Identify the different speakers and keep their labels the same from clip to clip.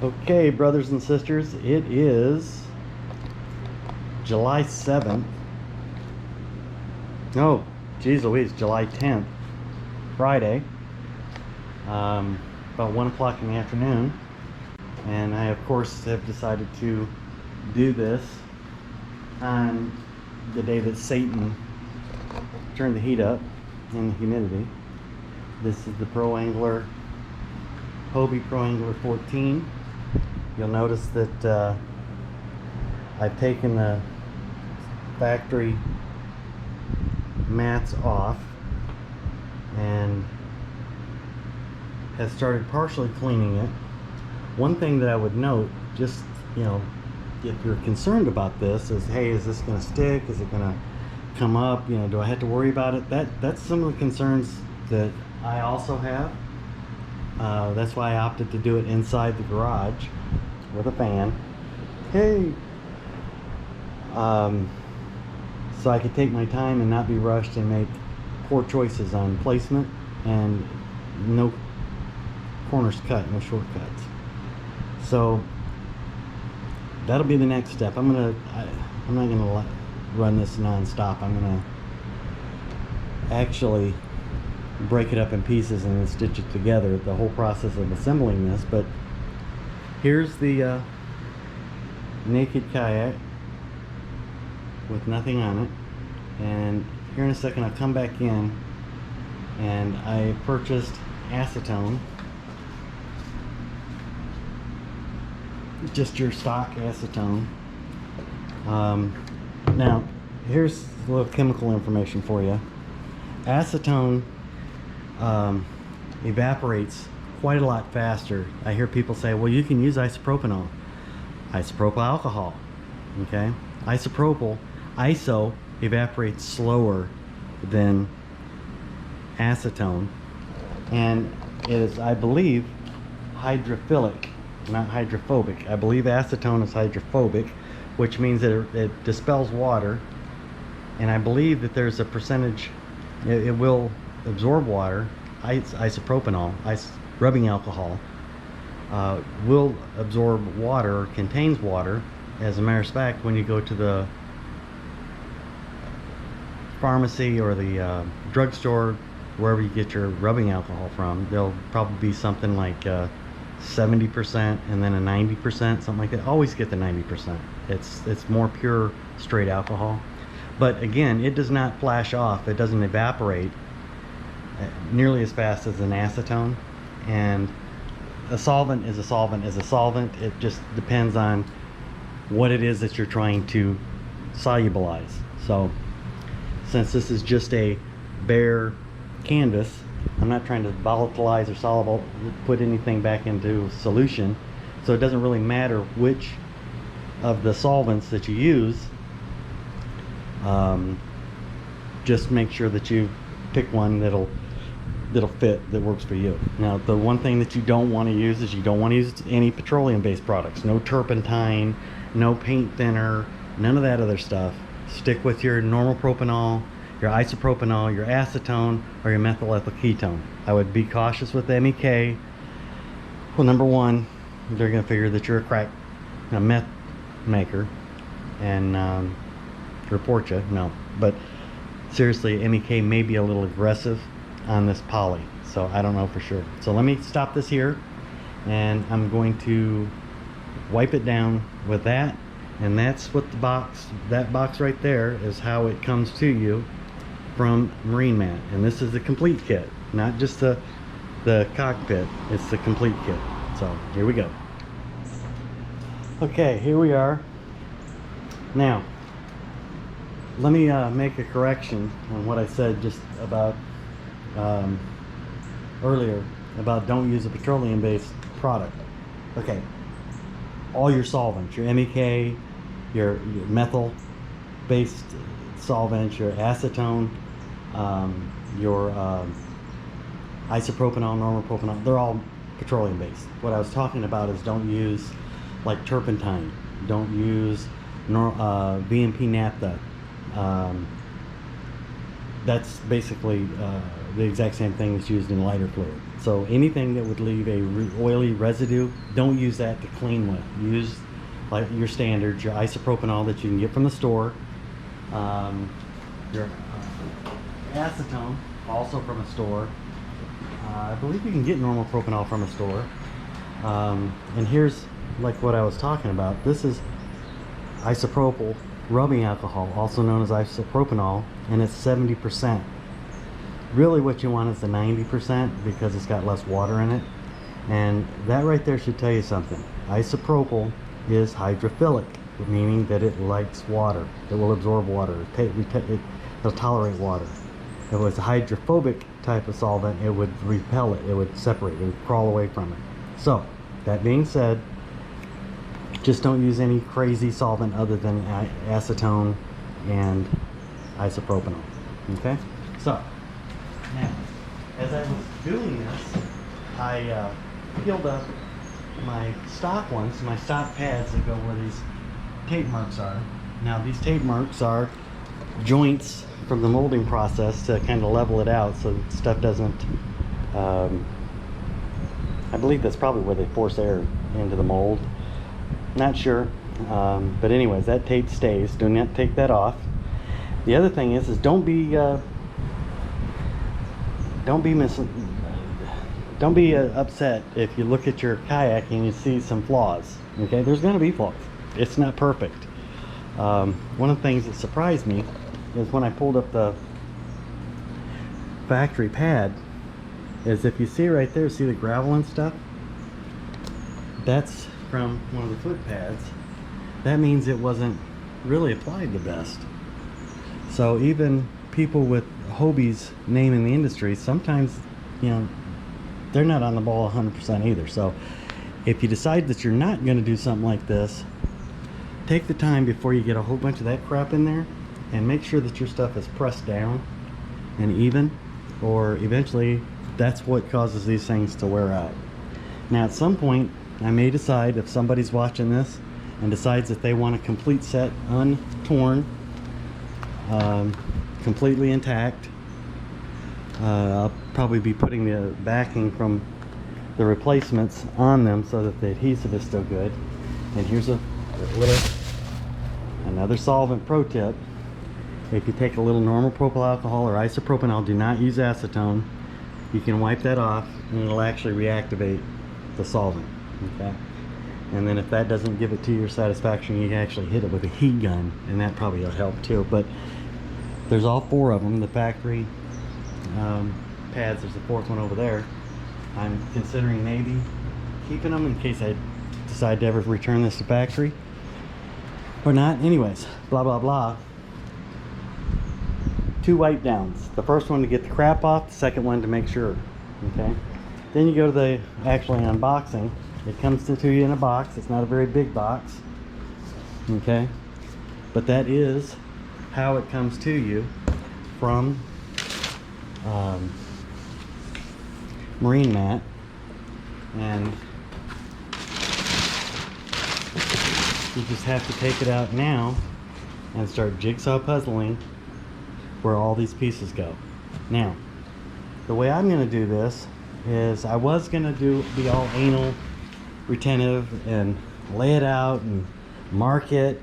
Speaker 1: Okay, brothers and sisters, it is July 7th. Oh, geez Louise, July 10th, Friday, about 1 o'clock in the afternoon. And I, of course, have decided to do this on the day that Satan turned the heat up and the humidity. This is the Pro Angler Hobie PA14. You'll notice that I've taken the factory mats off and has started partially cleaning it. One thing that I would note, just, you know, if you're concerned about this, is, hey, is this going to stick? Is it going to come up? You know, do I have to worry about it? That's some of the concerns that I also have. That's why I opted to do it inside the garage with a fan. Hey! So I could take my time and not be rushed and make poor choices on placement, and no corners cut, no shortcuts. So that'll be the next step. I'm not gonna run this non-stop. I'm gonna actually break it up in pieces and then stitch it together, the whole process of assembling this. But here's the naked kayak with nothing on it, and here in a second I'll come back in, and I purchased acetone, just your stock acetone. Now here's a little chemical information for you. Acetone evaporates quite a lot faster. I hear people say, well, you can use isopropyl alcohol. Okay, iso evaporates slower than acetone, and it is, I believe, hydrophilic, not hydrophobic. I believe acetone is hydrophobic, which means that it dispels water, and I believe that there's a percentage, it will absorb water. Isopropanol, rubbing alcohol, will absorb water, or contains water. As a matter of fact, when you go to the pharmacy or the drugstore, wherever you get your rubbing alcohol from, there'll probably be something like 70% and then a 90%, something like that. Always get the 90%. It's more pure, straight alcohol. But again, it does not flash off. It doesn't evaporate nearly as fast as an acetone. And a solvent is a solvent is a solvent. It just depends on what it is that you're trying to solubilize. So since this is just a bare canvas, I'm not trying to volatilize or put anything back into solution, so it doesn't really matter which of the solvents that you use. Just make sure that you pick one that'll fit, that works for you. Now, the one thing that you don't want to use is you don't want to use any petroleum-based products. No turpentine, no paint thinner, none of that other stuff. Stick with your normal propanol, your isopropanol, your acetone, or your methyl ethyl ketone. I would be cautious with MEK. Well, number one, they're going to figure that you're a meth maker, and report you. No, but seriously, MEK may be a little aggressive on this poly, so I don't know for sure. So let me stop this here, and I'm going to wipe it down with that, and that's what that box right there is how it comes to you from Marine Mat. And this is the complete kit, not just the cockpit, it's the complete kit. So here we go. Okay, here we are. Now let me make a correction on what I said just about earlier about don't use a petroleum based product. Okay, all your solvents, your MEK, your methyl based solvents, your acetone, your isopropanol, normal propanol, they're all petroleum based. What I was talking about is don't use like turpentine, don't use VMP naphtha. That's basically the exact same thing that's used in lighter fluid. So anything that would leave a oily residue, don't use that to clean with. Use like your standards, your isopropanol that you can get from the store, your acetone, also from a store. I believe you can get normal propanol from a store. And here's like what I was talking about. This is isopropyl rubbing alcohol, also known as isopropanol, and it's 70%. Really what you want is the 90% because it's got less water in it. And that right there should tell you something. Isopropyl is hydrophilic, meaning that it likes water. It will absorb water. It'll tolerate water. If it was a hydrophobic type of solvent, it would repel it. It would separate. It would crawl away from it. So, that being said, just don't use any crazy solvent other than acetone and isopropanol. Okay? So, now, as I was doing this, I peeled up my stock ones, my stock pads that go where these tape marks are. Now, these tape marks are joints from the molding process to kind of level it out so that stuff doesn't, I believe that's probably where they force air into the mold. Not sure, but anyways, that tape stays. Do not take that off. The other thing is don't be upset if you look at your kayak and you see some flaws. Okay, there's going to be flaws. It's not perfect. One of the things that surprised me is when I pulled up the factory pad, is if you see right there, see the gravel and stuff? That's from one of the foot pads. That means it wasn't really applied the best. So even people with Hobie's name in the industry, sometimes, you know, they're not on the ball 100% either. So if you decide that you're not going to do something like this, take the time before you get a whole bunch of that crap in there and make sure that your stuff is pressed down and even, or eventually that's what causes these things to wear out. Now at some point I may decide, if somebody's watching this and decides that they want a complete set untorn, completely intact, I'll probably be putting the backing from the replacements on them so that the adhesive is still good. And here's another solvent pro tip. If you take a little normal propyl alcohol or isopropanol, do not use acetone. You can wipe that off and it'll actually reactivate the solvent. Okay, and then if that doesn't give it to your satisfaction, you can actually hit it with a heat gun, and that probably will help too. But there's all four of them, the factory pads. There's a fourth one over there. I'm considering maybe keeping them in case I decide to ever return this to factory or not. Anyways, blah blah blah. 2 wipe downs. The first one to get the crap off, the second one to make sure. Okay, then you go to the actually unboxing. It comes to you in a box. It's not a very big box. Okay, but that is how it comes to you from Marine Mat. And you just have to take it out now and start jigsaw puzzling where all these pieces go. Now, the way I'm going to do this is I was going to be all anal retentive and lay it out and mark it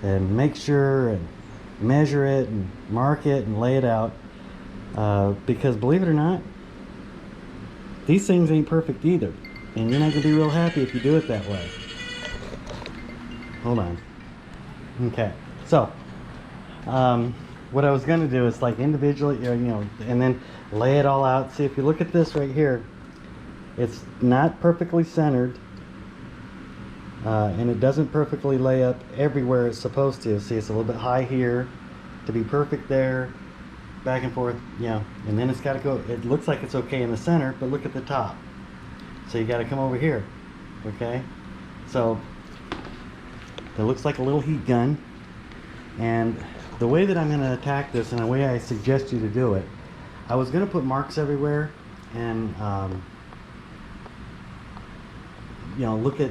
Speaker 1: and make sure and measure it and mark it and lay it out, because believe it or not, these things ain't perfect either, and you're not going to be real happy if you do it that way. Hold on. Okay, so what I was going to do is like individually, you know, and then lay it all out. See, if you look at this right here, it's not perfectly centered. And it doesn't perfectly lay up everywhere it's supposed to. See, it's a little bit high here to be perfect there, back and forth, you know, and then it's got to go. It looks like it's okay in the center, but look at the top. So you got to come over here. Okay, so it looks like a little heat gun. And the way that I'm going to attack this, and the way I suggest you to do it, I was going to put marks everywhere and you know, look at,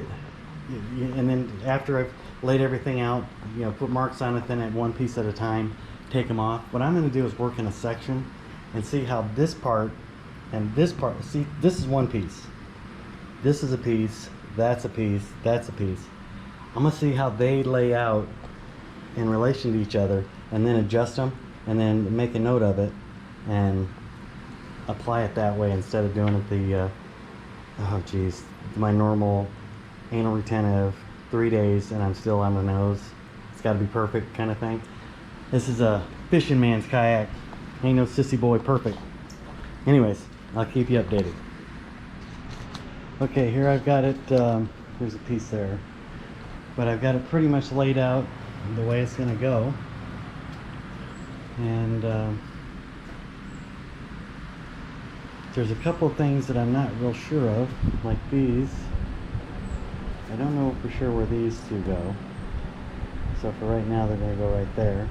Speaker 1: and then after I've laid everything out, you know, put marks on it, then at one piece at a time, take them off. What I'm going to do is work in a section and see how this part and this part, see, this is one piece. This is a piece, that's a piece, that's a piece. I'm gonna see how they lay out in relation to each other, and then adjust them, and then make a note of it, and apply it that way instead of doing it the, oh geez, my normal anal retentive 3 days and I'm still on the nose. It's got to be perfect kind of thing. This is a fishing man's kayak. Ain't no sissy boy perfect. Anyways, I'll keep you updated. Okay, here I've got it. There's a piece there, but I've got it pretty much laid out the way it's going to go. And there's a couple of things that I'm not real sure of, like these. I don't know for sure where these two go. So for right now, they're going to go right there.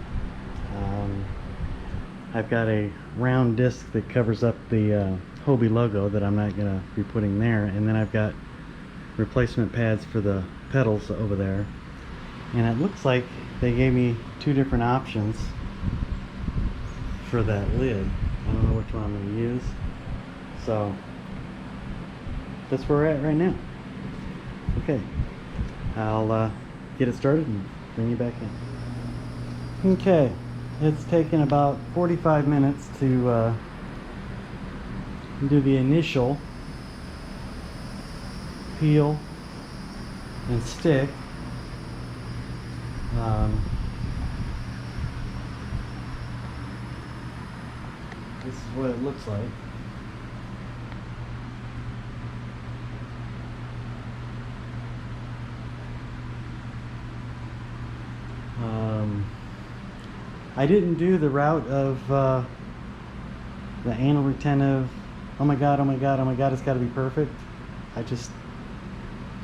Speaker 1: I've got a round disc that covers up the Hobie logo that I'm not going to be putting there. And then I've got replacement pads for the pedals over there. And it looks like they gave me 2 different options for that lid. I don't know which one I'm going to use. So that's where we're at right now. Okay, I'll get it started and bring you back in. Okay, it's taken about 45 minutes to do the initial peel and stick. This is what it looks like. I didn't do the route of the anal retentive, oh my god, oh my god, oh my god, it's got to be perfect. I just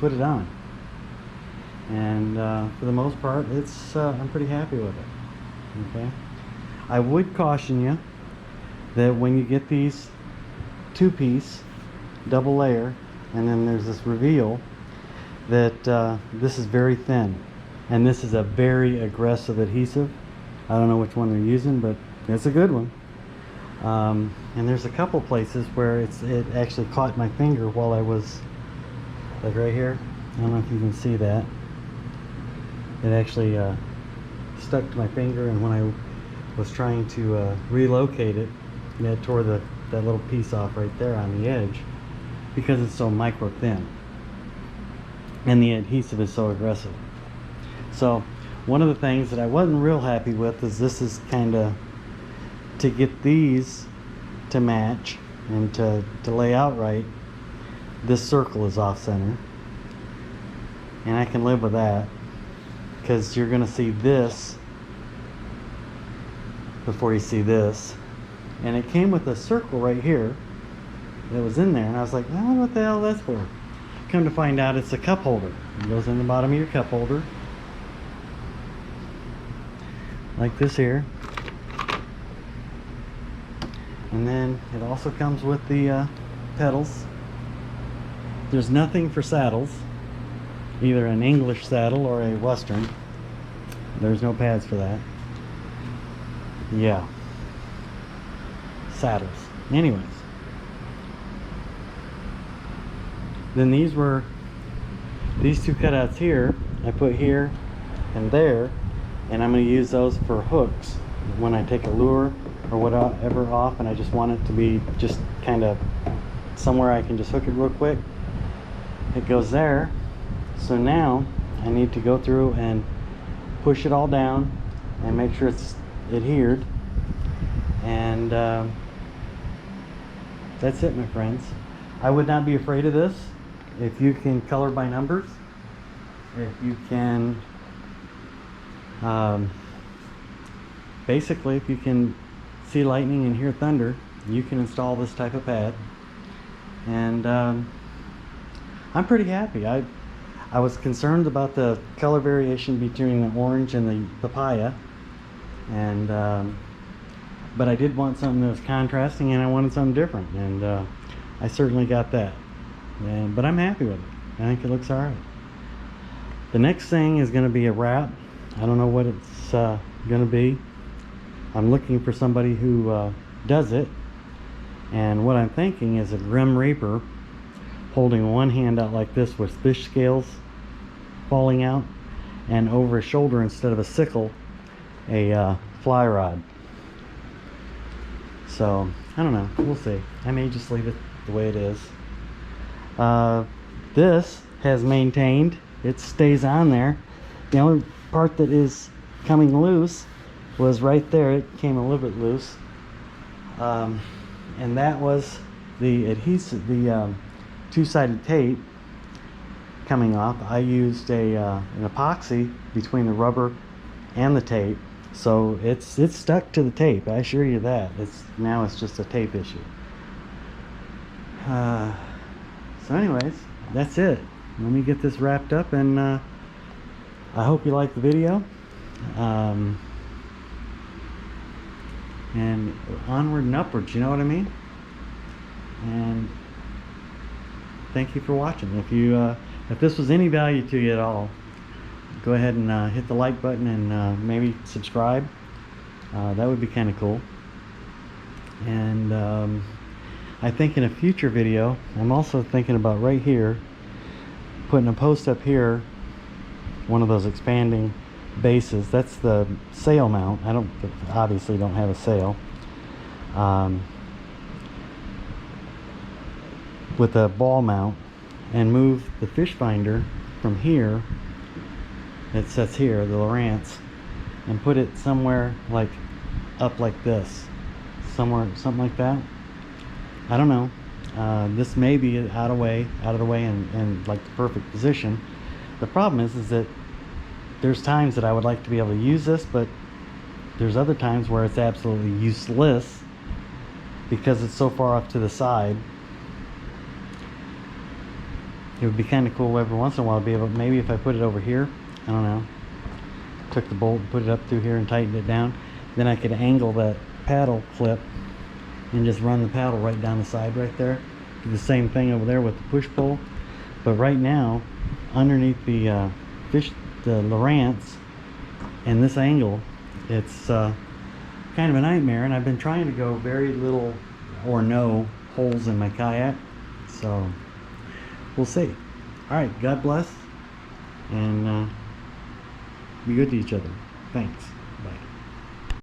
Speaker 1: put it on. And for the most part, it's I'm pretty happy with it. Okay. I would caution you that when you get these 2-piece double layer, and then there's this reveal, that this is very thin, and this is a very aggressive adhesive. I don't know which one they're using, but it's a good one. And there's a couple places where it actually caught my finger while I was, like right here. I don't know if you can see that. It actually stuck to my finger, and when I was trying to relocate it, it tore that little piece off right there on the edge, because it's so micro thin and the adhesive is so aggressive. So one of the things that I wasn't real happy with is this is kind of to get these to match and to lay out right. This circle is off center, and I can live with that, because you're going to see this before you see this. And it came with a circle right here that was in there, and I was like, I don't know what the hell that's for. Come to find out, it's a cup holder. It goes in the bottom of your cup holder, like this here. And then it also comes with the pedals. There's nothing for saddles, either an English saddle or a Western. There's no pads for that. Yeah, saddles. Anyways, then these 2 cutouts here I put here and there, and I'm going to use those for hooks when I take a lure or whatever off, and I just want it to be just kind of somewhere I can just hook it real quick. It goes there. So now I need to go through and push it all down and make sure it's adhered, and that's it, my friends. I would not be afraid of this if you can color by numbers, if you can basically if you can see lightning and hear thunder, you can install this type of pad. And I'm pretty happy. I was concerned about the color variation between the orange and the papaya, and but I did want something that was contrasting, and I wanted something different, and I certainly got that. But I'm happy with it. I think it looks all right. The next thing is going to be a wrap. I don't know what it's going to be. I'm looking for somebody who does it, And what I'm thinking is a Grim Reaper holding one hand out like this with fish scales falling out, and over his shoulder, instead of a sickle, a fly rod. So I don't know, we'll see. I may just leave it the way it is. This has maintained, it stays on there. The only part that is coming loose was right there. It came a little bit loose, and that was the adhesive, the two-sided tape coming off. I used an epoxy between the rubber and the tape, so it's stuck to the tape, I assure you that. Now it's just a tape issue. So anyways, that's it. Let me get this wrapped up, and I hope you like the video. And onward and upwards, you know what I mean? And thank you for watching. If this was any value to you at all, go ahead and hit the like button, and maybe subscribe. That would be kind of cool. And I think in a future video, I'm also thinking about right here putting a post up here, one of those expanding bases. That's the sail mount. I obviously don't have a sail, with a ball mount, and move the fish finder from here, it sits here, the Lowrance, and put it somewhere like up like this, somewhere, something like that. I don't know. This may be out of the way and like the perfect position. The problem is that there's times that I would like to be able to use this, but there's other times where it's absolutely useless because it's so far off to the side. It would be kind of cool every once in a while to be able, maybe if I put it over here, I don't know, took the bolt and put it up through here and tightened it down, then I could angle that paddle clip and just run the paddle right down the side right there. Do the same thing over there with the push pull. But right now, underneath the Lowrance and this angle, it's kind of a nightmare, and I've been trying to go very little or no holes in my kayak, so we'll see. Alright, God bless, and be good to each other. Thanks.